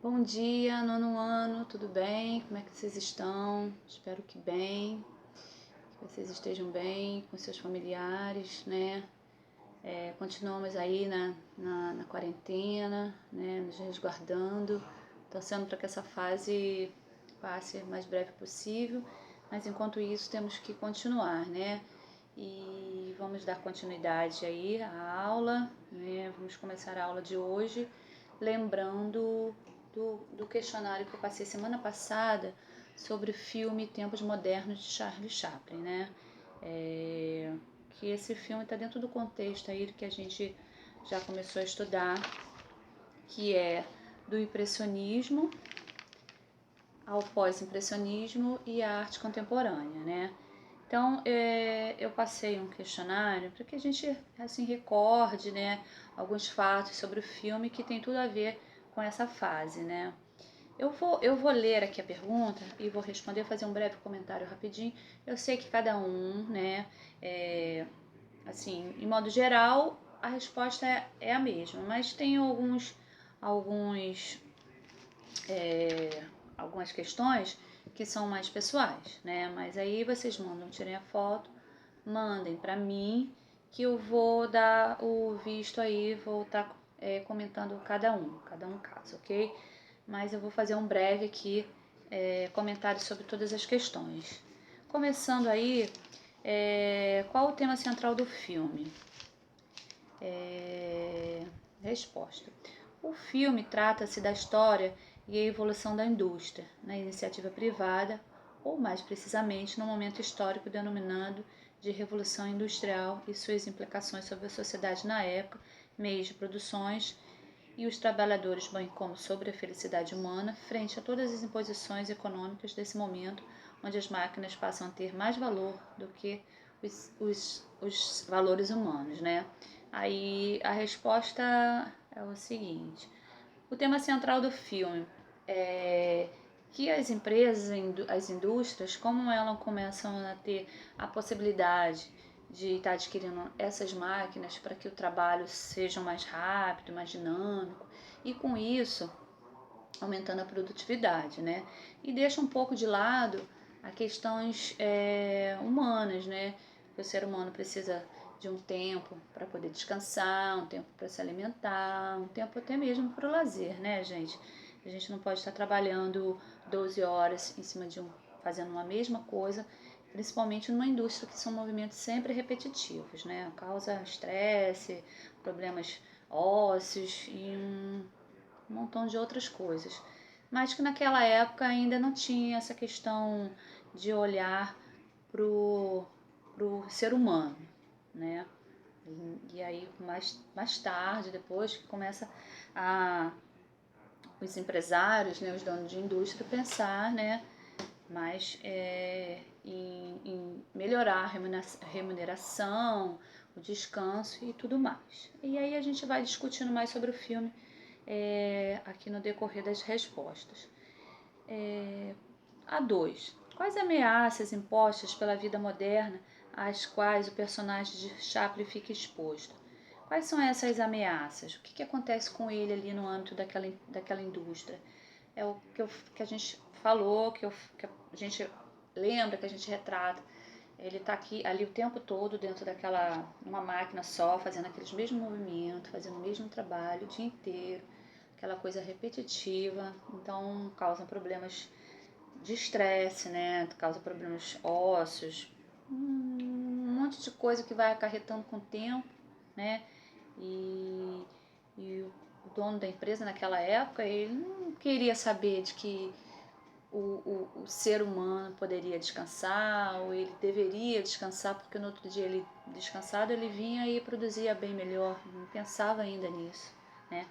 Bom dia, nono ano, tudo bem? Como é que vocês estão? Espero que bem, que vocês estejam bem com seus familiares, né? Continuamos aí na quarentena, né? Nos resguardando, torcendo para que essa fase passe o mais breve possível, mas enquanto isso temos que continuar, né? E vamos dar continuidade aí à aula, né? Vamos começar a aula de hoje, lembrando do questionário que eu passei semana passada sobre o filme Tempos Modernos de Charlie Chaplin, né? Que esse filme está dentro do contexto aí que a gente já começou a estudar, que é do impressionismo ao pós-impressionismo e a arte contemporânea, né? Então, eu passei um questionário para que a gente assim recorde, né, alguns fatos sobre o filme que tem tudo a ver com essa fase, né? Eu vou ler aqui a pergunta e vou responder, fazer um breve comentário rapidinho. Eu sei que cada um, né, assim, em modo geral, a resposta é a mesma, mas tem alguns algumas questões que são mais pessoais, né? Mas aí vocês tirem a foto, mandem para mim que eu vou dar o visto aí, vou estar comentando cada um caso, ok? Mas eu vou fazer um breve aqui comentário sobre todas as questões. Começando aí, qual o tema central do filme? Resposta. O filme trata-se da história e a evolução da indústria, na iniciativa privada, ou mais precisamente no momento histórico denominado de Revolução Industrial e suas implicações sobre a sociedade na época, meios de produções e os trabalhadores, bem como sobre a felicidade humana, frente a todas as imposições econômicas desse momento, onde as máquinas passam a ter mais valor do que os valores humanos, né? Aí a resposta é o seguinte: o tema central do filme é que as empresas, as indústrias, como elas começam a ter a possibilidade de estar adquirindo essas máquinas para que o trabalho seja mais rápido, mais dinâmico, e com isso aumentando a produtividade, né? E deixa um pouco de lado as questões humanas, né? Que o ser humano precisa de um tempo para poder descansar, um tempo para se alimentar, um tempo até mesmo para o lazer, né, gente? A gente não pode estar trabalhando 12 horas em cima fazendo uma mesma coisa, principalmente numa indústria que são movimentos sempre repetitivos, né? Causa estresse, problemas ósseos e um montão de outras coisas. Mas que naquela época ainda não tinha essa questão de olhar pro ser humano, né? E aí mais tarde, depois que começa a os empresários, né, os donos de indústria pensar, né, mais em melhorar a remuneração, o descanso e tudo mais. E aí a gente vai discutindo mais sobre o filme aqui no decorrer das respostas. A 2. Quais ameaças impostas pela vida moderna às quais o personagem de Chaplin fica exposto? Quais são essas ameaças? O que acontece com ele ali no âmbito daquela indústria? É o que a gente falou, que a gente lembra, que a gente retrata. Ele está aqui ali o tempo todo dentro uma máquina só, fazendo aqueles mesmos movimentos, fazendo o mesmo trabalho o dia inteiro, aquela coisa repetitiva, então causa problemas de estresse, né? Causa problemas ósseos, um monte de coisa que vai acarretando com o tempo, né? E o dono da empresa naquela época, ele não queria saber de que o ser humano poderia descansar, ou ele deveria descansar, porque no outro dia ele descansado ele vinha e produzia bem melhor, não pensava ainda nisso, né?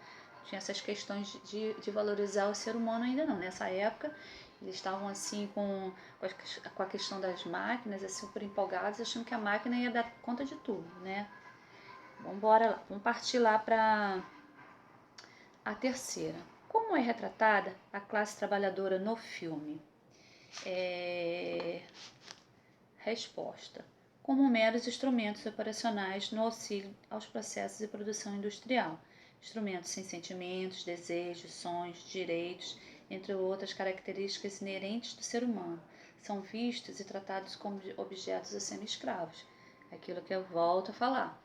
Tinha essas questões de valorizar o ser humano ainda não. Nessa época, eles estavam assim com a questão das máquinas, assim, super empolgados, achando que a máquina ia dar conta de tudo, né? Vamos partir lá para a terceira. Como é retratada a classe trabalhadora no filme? Resposta: como meros instrumentos operacionais no auxílio aos processos de produção industrial, instrumentos sem sentimentos, desejos, sonhos, direitos, entre outras características inerentes do ser humano. São vistos e tratados como objetos a serem escravos. Aquilo que eu volto a falar.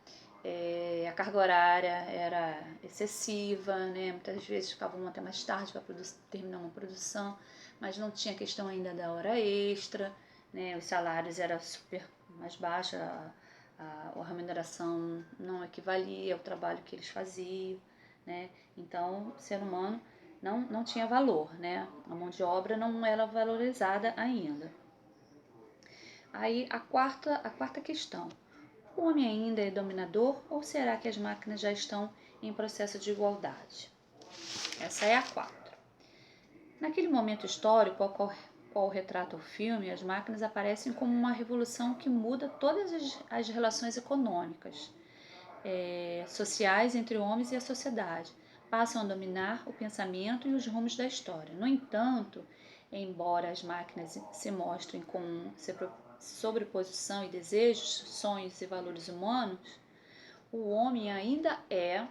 A carga horária era excessiva, né? Muitas vezes ficavam até mais tarde para terminar uma produção, mas não tinha questão ainda da hora extra, né? Os salários eram super mais baixos, a remuneração não equivalia ao trabalho que eles faziam, né? Então, o ser humano não tinha valor, né? A mão de obra não era valorizada ainda. Aí a quarta questão. O homem ainda é dominador ou será que as máquinas já estão em processo de igualdade? Essa é a 4. Naquele momento histórico ao qual retrata o filme, as máquinas aparecem como uma revolução que muda todas as relações econômicas, sociais entre homens e a sociedade. Passam a dominar o pensamento e os rumos da história. No entanto, embora as máquinas se mostrem com sobreposição e desejos, sonhos e valores humanos, o homem ainda é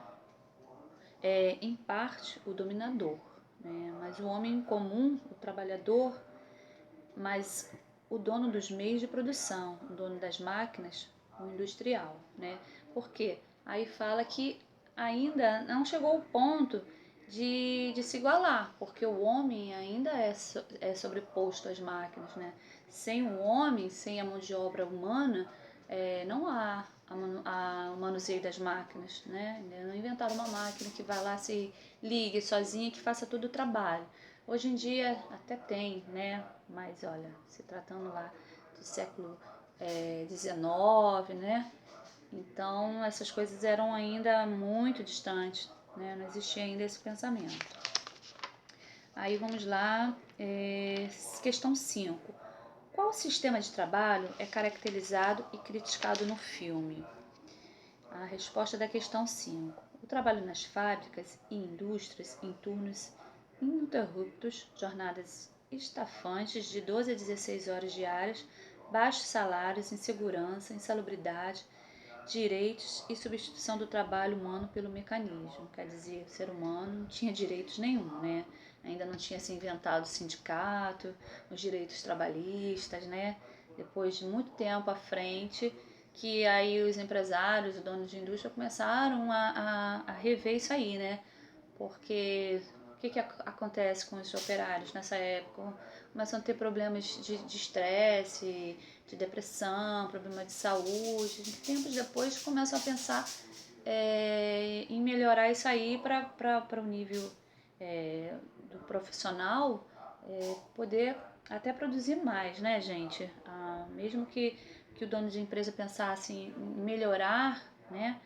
em parte, o dominador. Né? Mas o homem comum, o trabalhador, mas o dono dos meios de produção, o dono das máquinas, o industrial. Né? Por quê? Aí fala que ainda não chegou ao ponto de se igualar, porque o homem ainda é sobreposto às máquinas. Né? Sem o homem, sem a mão de obra humana, não há o manuseio das máquinas. Né? Ainda não inventaram uma máquina que vai lá, se ligue sozinha, que faça todo o trabalho. Hoje em dia até tem, né? Mas olha, se tratando lá do século XIX, né? Então essas coisas eram ainda muito distantes, né? Não existia ainda esse pensamento. Aí vamos lá, questão 5. Qual sistema de trabalho é caracterizado e criticado no filme? A resposta da questão 5. O trabalho nas fábricas e indústrias em turnos ininterruptos, jornadas estafantes de 12 a 16 horas diárias, baixos salários, insegurança, insalubridade, direitos e substituição do trabalho humano pelo mecanismo. Quer dizer, o ser humano não tinha direitos nenhum, né? Ainda não tinha se inventado o sindicato, os direitos trabalhistas, né? Depois de muito tempo à frente, que aí os empresários, os donos de indústria começaram a rever isso aí, né? Porque o que acontece com os operários nessa época? Começam a ter problemas de estresse, de depressão, problema de saúde. Tempos depois começam a pensar em melhorar isso aí para o nível do profissional poder até produzir mais, né, gente? Mesmo que o dono de empresa pensasse em melhorar, né?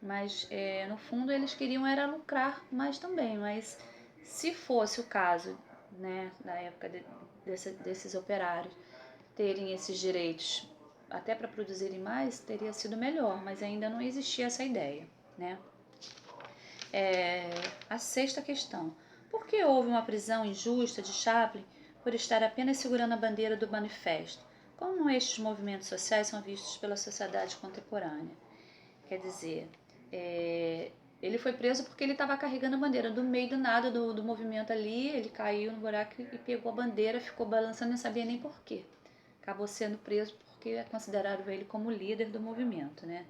Mas no fundo eles queriam era lucrar mais também. Mas se fosse o caso, né, na época desses operários terem esses direitos até para produzirem mais, teria sido melhor, mas ainda não existia essa ideia, né? A sexta questão. Por que houve uma prisão injusta de Chaplin por estar apenas segurando a bandeira do manifesto? Como estes movimentos sociais são vistos pela sociedade contemporânea? Quer dizer, ele foi preso porque ele estava carregando a bandeira do meio do nada do movimento ali, ele caiu no buraco e pegou a bandeira, ficou balançando, não sabia nem por quê. Acabou sendo preso porque consideraram ele como líder do movimento, né?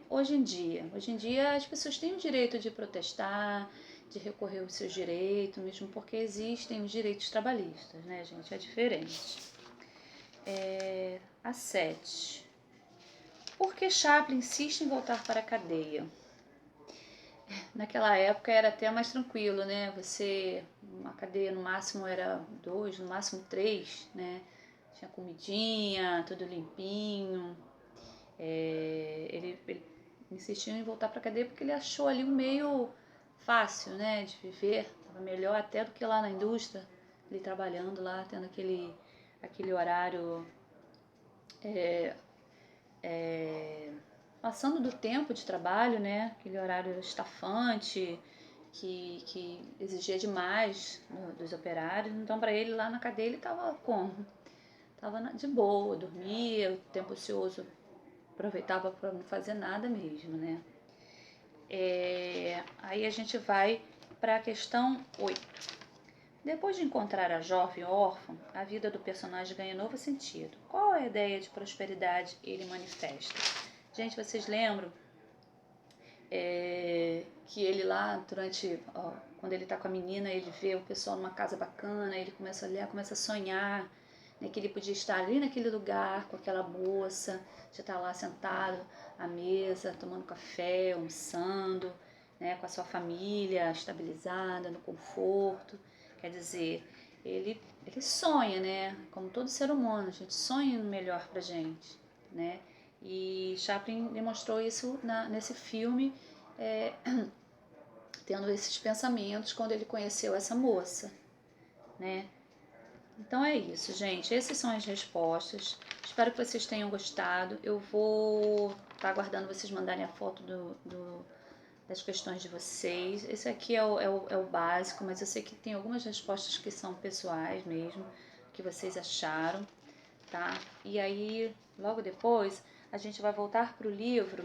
Hoje em dia as pessoas têm o direito de protestar, de recorrer aos seus direitos, mesmo porque existem os direitos trabalhistas, né, gente? É diferente. A 7. Por que Chaplin insiste em voltar para a cadeia? Naquela época era até mais tranquilo, né? Uma cadeia no máximo era 2, no máximo 3, né? Tinha comidinha, tudo limpinho. Ele insistiu em voltar para a cadeia porque ele achou ali um meio fácil, né? De viver. Estava melhor até do que lá na indústria, ele trabalhando lá, tendo aquele horário passando do tempo de trabalho, né? Aquele horário estafante que exigia demais dos operários. Então, para ele lá na cadeia, ele estava como? Estava de boa, dormia, o tempo ocioso aproveitava para não fazer nada mesmo, né? Aí a gente vai para a questão 8. Depois de encontrar a jovem órfã, a vida do personagem ganha novo sentido. Qual a ideia de prosperidade ele manifesta? Gente, vocês lembram que ele lá, quando ele tá com a menina, ele vê o pessoal numa casa bacana, ele começa a olhar, começa a sonhar, né, que ele podia estar ali naquele lugar com aquela moça, já estar lá sentado à mesa, tomando café, almoçando, né, com a sua família estabilizada, no conforto. Quer dizer, ele sonha, né? Como todo ser humano, a gente sonha no melhor pra gente, né? E Chaplin demonstrou isso nesse filme, é, tendo esses pensamentos quando ele conheceu essa moça, né? Então é isso, gente. Essas são as respostas. Espero que vocês tenham gostado. Eu vou estar aguardando vocês mandarem a foto das questões de vocês. Esse aqui é o básico, mas eu sei que tem algumas respostas que são pessoais mesmo, que vocês acharam, tá? E aí, logo depois, a gente vai voltar para o livro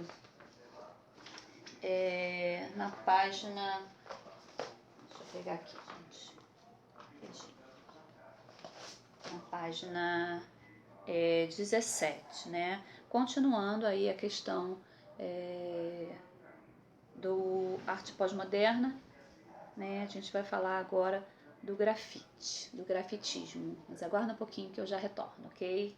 na página... Deixa eu pegar aqui, gente. Na página 17, né? Continuando aí a questão do arte pós-moderna, né? A gente vai falar agora do grafite, do grafitismo. Mas aguarda um pouquinho que eu já retorno, ok?